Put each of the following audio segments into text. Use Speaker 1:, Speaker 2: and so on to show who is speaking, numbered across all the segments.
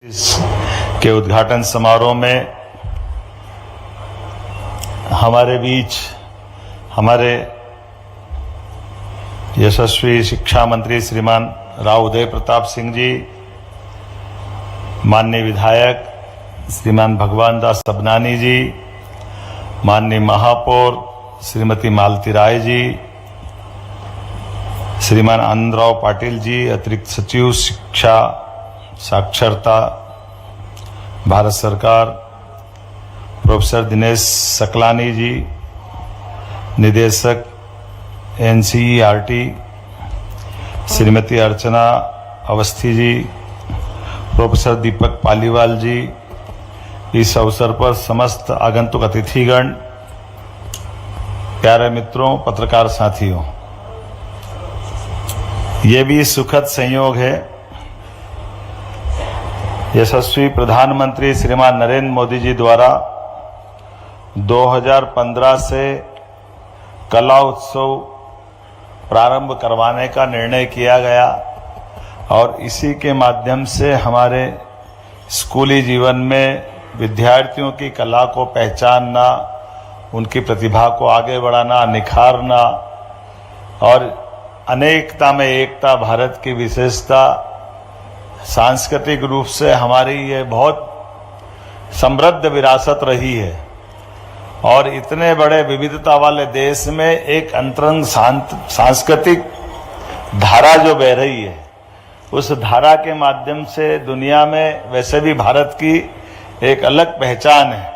Speaker 1: के उद्घाटन समारोह में हमारे बीच हमारे यशस्वी शिक्षा मंत्री श्रीमान राव उदय प्रताप सिंह जी, माननीय विधायक श्रीमान भगवान दास सबनानी जी, माननीय महापौर श्रीमती मालती राय जी, श्रीमान आनंदराव पाटिल जी, अतिरिक्त सचिव शिक्षा साक्षरता भारत सरकार, प्रोफेसर दिनेश सकलानी जी, निदेशक एनसीईआरटी श्रीमती अर्चना अवस्थी जी, प्रोफेसर दीपक पालीवाल जी, इस अवसर पर समस्त आगंतुक अतिथिगण, प्यारे मित्रों, पत्रकार साथियों, ये भी सुखद संयोग है। यशस्वी प्रधानमंत्री श्रीमान नरेंद्र मोदी जी द्वारा 2015 से कला उत्सव प्रारंभ करवाने का निर्णय किया गया और इसी के माध्यम से हमारे स्कूली जीवन में विद्यार्थियों की कला को पहचानना, उनकी प्रतिभा को आगे बढ़ाना, निखारना और अनेकता में एकता भारत की विशेषता, सांस्कृतिक रूप से हमारी ये बहुत समृद्ध विरासत रही है और इतने बड़े विविधता वाले देश में एक अंतरंग सांस्कृतिक धारा जो बह रही है, उस धारा के माध्यम से दुनिया में वैसे भी भारत की एक अलग पहचान है।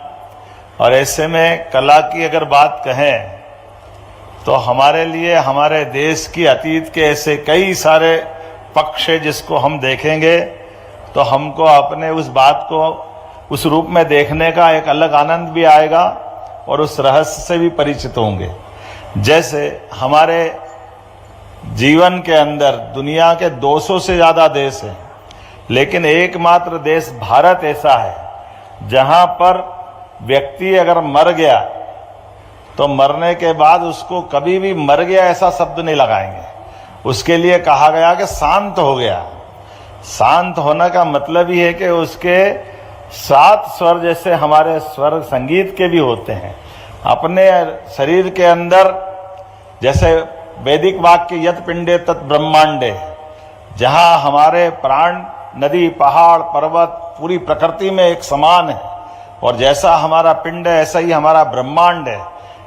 Speaker 1: और ऐसे में कला की अगर बात कहें तो हमारे लिए हमारे देश की अतीत के ऐसे कई सारे पक्ष है जिसको हम देखेंगे तो हमको अपने उस बात को उस रूप में देखने का एक अलग आनंद भी आएगा और उस रहस्य से भी परिचित होंगे। जैसे हमारे जीवन के अंदर दुनिया के 200 से ज्यादा देश हैं, लेकिन एकमात्र देश भारत ऐसा है जहां पर व्यक्ति अगर मर गया तो मरने के बाद उसको कभी भी मर गया ऐसा शब्द नहीं लगाएंगे। उसके लिए कहा गया कि शांत हो गया। शांत होने का मतलब ही है कि उसके 7 स्वर जैसे हमारे स्वर संगीत के भी होते हैं अपने शरीर के अंदर। जैसे वैदिक वाक्य यत पिंडे तत् ब्रह्मांडे, जहां हमारे प्राण नदी पहाड़ पर्वत पूरी प्रकृति में एक समान है और जैसा हमारा पिंड है ऐसा ही हमारा ब्रह्मांड है।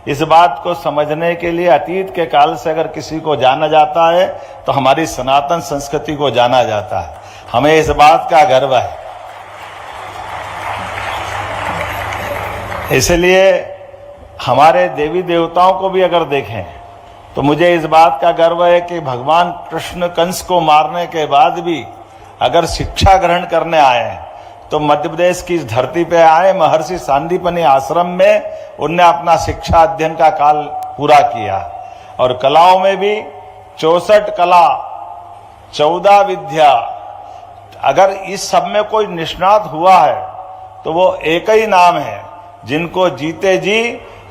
Speaker 1: इस बात को समझने के लिए अतीत के काल से अगर किसी को जाना जाता है तो हमारी सनातन संस्कृति को जाना जाता है। हमें इस बात का गर्व है। इसलिए हमारे देवी देवताओं को भी अगर देखें तो मुझे इस बात का गर्व है कि भगवान कृष्ण कंस को मारने के बाद भी अगर शिक्षा ग्रहण करने आए हैं तो मध्य प्रदेश की इस धरती पे आए, महर्षि सांदीपनि आश्रम में उनने अपना शिक्षा अध्ययन का काल पूरा किया। और कलाओं में भी 64 कला 14 विद्या, अगर इस सब में कोई निष्णात हुआ है तो वो एक ही नाम है जिनको जीते जी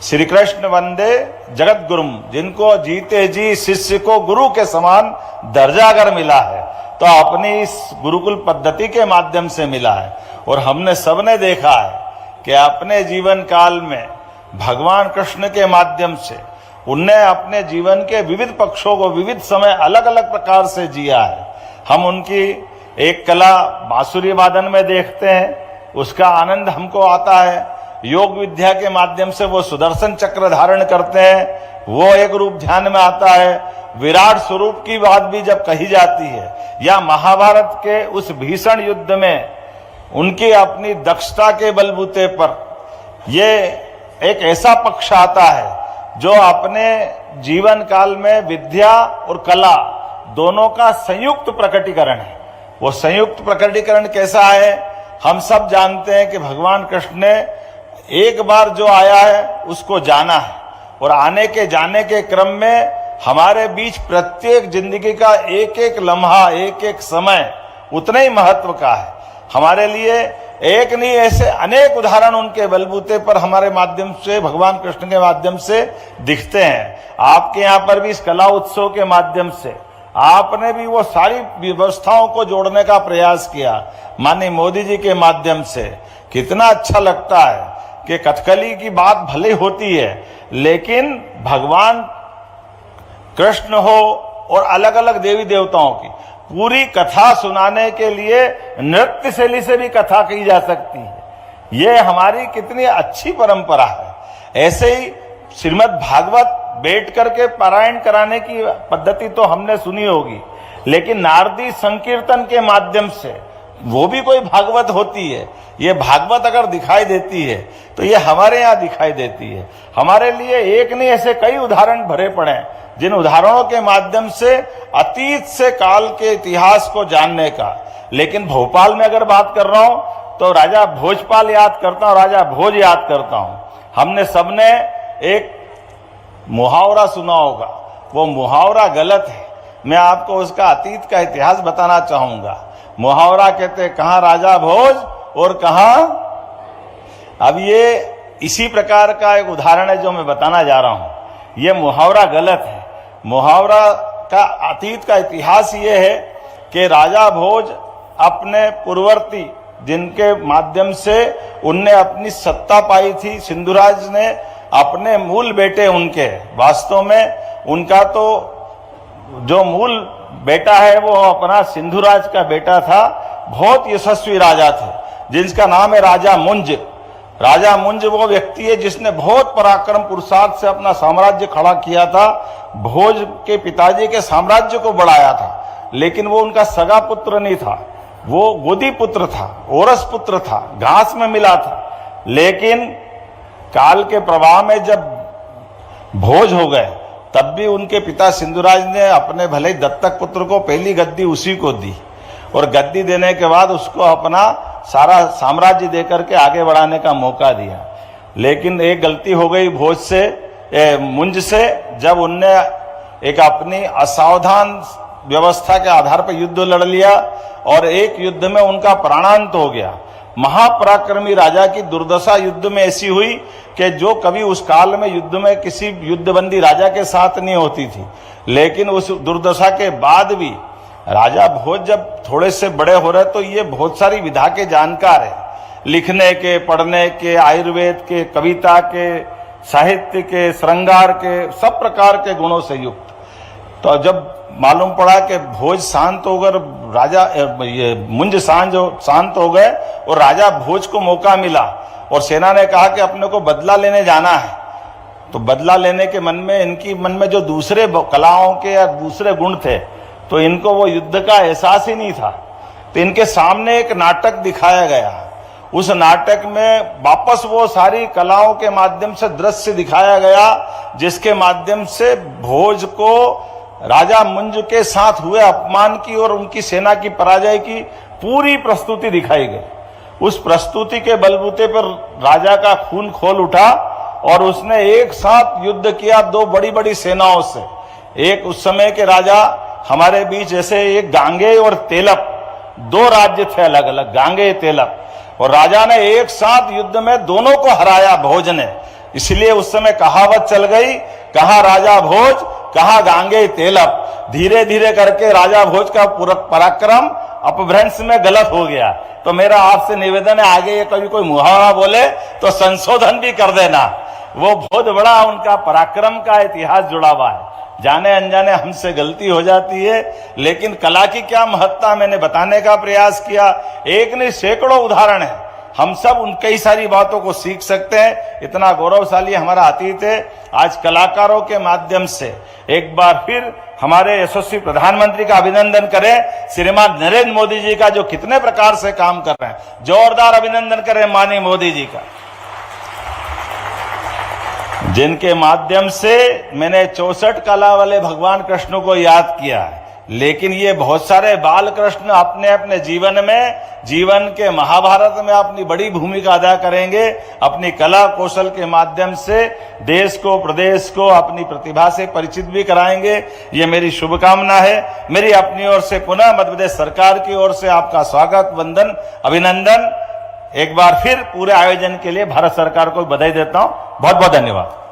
Speaker 1: श्री कृष्ण वंदे जगत गुरुम, जिनको जीते जी शिष्य को गुरु के समान दर्जा अगर मिला है तो अपनी इस गुरुकुल पद्धति के माध्यम से मिला है। और हमने सबने देखा है कि अपने जीवन काल में भगवान कृष्ण के माध्यम से उनने अपने जीवन के विविध पक्षों को विविध समय अलग अलग प्रकार से जिया है। हम उनकी एक कला बांसुरी वादन में देखते हैं, उसका आनंद हमको आता है। योग विद्या के माध्यम से वो सुदर्शन चक्र धारण करते हैं, वो एक रूप ध्यान में आता है। विराट स्वरूप की बात भी जब कही जाती है, या महाभारत के उस भीषण युद्ध में उनकी अपनी दक्षता के बलबूते पर ये एक ऐसा पक्ष आता है जो अपने जीवन काल में विद्या और कला दोनों का संयुक्त प्रकटीकरण है। वो संयुक्त प्रकटीकरण कैसा है, हम सब जानते हैं कि भगवान कृष्ण ने एक बार जो आया है उसको जाना है और आने के जाने के क्रम में हमारे बीच प्रत्येक जिंदगी का एक एक लम्हा, एक एक समय उतना ही महत्व का है हमारे लिए। एक नहीं, ऐसे अनेक उदाहरण उनके बलबूते पर हमारे माध्यम से, भगवान कृष्ण के माध्यम से दिखते हैं। आपके यहाँ पर भी इस कला उत्सव के माध्यम से आपने भी वो सारी व्यवस्थाओं को जोड़ने का प्रयास किया माननीय मोदी जी के माध्यम से। कितना अच्छा लगता है कि कथकली की बात भले होती है, लेकिन भगवान कृष्ण हो और अलग अलग देवी देवताओं की पूरी कथा सुनाने के लिए नृत्य शैली से भी कथा की जा सकती है। ये हमारी कितनी अच्छी परंपरा है। ऐसे ही श्रीमद् भागवत बैठ करके पारायण कराने की पद्धति तो हमने सुनी होगी, लेकिन नारदी संकीर्तन के माध्यम से वो भी कोई भागवत होती है। ये भागवत अगर दिखाई देती है तो ये हमारे यहाँ दिखाई देती है। हमारे लिए एक नहीं ऐसे कई उदाहरण भरे पड़े हैं, जिन उदाहरणों के माध्यम से अतीत से काल के इतिहास को जानने का। लेकिन भोपाल में अगर बात कर रहा हूं तो राजा भोजपाल याद करता हूं, राजा भोज याद करता हूं। हमने सबने एक मुहावरा सुना होगा, वो मुहावरा गलत है। मैं आपको उसका अतीत का इतिहास बताना चाहूंगा। मुहावरा कहते कहां राजा भोज और कहां, अब ये इसी प्रकार का एक उदाहरण है जो मैं बताना जा रहा हूं। ये मुहावरा गलत है। मुहावरा का अतीत का इतिहास ये है कि राजा भोज अपने पूर्ववर्ती जिनके माध्यम से उनने अपनी सत्ता पाई थी, सिंधुराज ने अपने मूल बेटे उनके, वास्तव में उनका तो जो मूल बेटा है वो अपना सिंधुराज का बेटा था। बहुत यशस्वी राजा थे जिसका नाम है राजा मुंज। राजा मुंज वो व्यक्ति है जिसने बहुत पराक्रम पुरुषार्थ से अपना साम्राज्य खड़ा किया था। भोज के पिताजी के साम्राज्य को बढ़ाया था, लेकिन वो उनका सगा पुत्र नहीं था, वो गोदी पुत्र था, औरस पुत्र था, घास में मिला था। लेकिन काल के प्रवाह में जब भोज हो गए तब भी उनके पिता सिंधुराज ने अपने भले ही दत्तक पुत्र को पहली गद्दी उसी को दी, और गद्दी देने के बाद उसको अपना सारा साम्राज्य देकर के आगे बढ़ाने का मौका दिया। लेकिन एक गलती हो गई भोज से, मुंज से, जब उनने एक अपनी असावधान व्यवस्था के आधार पर युद्ध लड़ लिया और एक युद्ध में उनका प्राणांत हो गया। महापराक्रमी राजा की दुर्दशा युद्ध में ऐसी हुई कि जो कभी उस काल में युद्ध में किसी युद्धबंदी राजा के साथ नहीं होती थी। लेकिन उस दुर्दशा के बाद भी राजा भोज जब थोड़े से बड़े हो रहे तो ये बहुत सारी विधा के जानकार है, लिखने के, पढ़ने के, आयुर्वेद के, कविता के, साहित्य के, श्रृंगार के, सब प्रकार के गुणों से युक्त। तो जब मालूम पड़ा कि भोज शांत हो गए, राजा ये मुंज शांत हो गए और राजा भोज को मौका मिला और सेना ने कहा कि अपने को बदला लेने जाना है। तो बदला लेने के इनकी मन में जो दूसरे कलाओं के या दूसरे गुण थे, तो इनको वो युद्ध का एहसास ही नहीं था। तो इनके सामने एक नाटक दिखाया गया। उस नाटक में वापस वो सारी कलाओं के माध्यम से दृश्य दिखाया गया जिसके माध्यम से भोज को राजा मुंज के साथ हुए अपमान की और उनकी सेना की पराजय की पूरी प्रस्तुति दिखाई गई। उस प्रस्तुति के बलबूते पर राजा का खून खोल उठा और उसने एक साथ युद्ध किया दो बड़ी बड़ी सेनाओं से। एक उस समय के राजा हमारे बीच जैसे एक गांगे और तेलप, दो राज्य थे अलग अलग, गांगे तेलप, और राजा ने एक साथ युद्ध में दोनों को हराया भोज ने। इसलिए उस समय कहावत चल गई, कहा राजा भोज, कहा गांगे तेलप। धीरे धीरे करके राजा भोज का पराक्रम अपभ्रंश में गलत हो गया। तो मेरा आपसे निवेदन है, आगे ये कभी कोई मुहावरा बोले तो संशोधन भी कर देना। वो बहुत बड़ा उनका पराक्रम का इतिहास जुड़ा हुआ है। जाने अनजाने हमसे गलती हो जाती है, लेकिन कला की क्या महत्ता मैंने बताने का प्रयास किया। एक नहीं सैकड़ों उदाहरण है, हम सब उन कई सारी बातों को सीख सकते हैं। इतना गौरवशाली हमारा अतीत है। आज कलाकारों के माध्यम से एक बार फिर हमारे यशस्वी प्रधानमंत्री का अभिनंदन करें, श्रीमान नरेंद्र मोदी जी का जो कितने प्रकार से काम कर रहे हैं। जोरदार अभिनंदन करें माननीय मोदी जी का, जिनके माध्यम से मैंने 64 कला वाले भगवान कृष्ण को याद किया है। लेकिन ये बहुत सारे बाल कृष्ण अपने अपने जीवन के महाभारत में अपनी बड़ी भूमिका अदा करेंगे। अपनी कला कौशल के माध्यम से देश को, प्रदेश को अपनी प्रतिभा से परिचित भी कराएंगे। ये मेरी शुभकामना है। मेरी अपनी ओर से पुनः मध्य प्रदेश सरकार की ओर से आपका स्वागत, वंदन, अभिनंदन। एक बार फिर पूरे आयोजन के लिए भारत सरकार को बधाई देता हूं। बहुत बहुत धन्यवाद।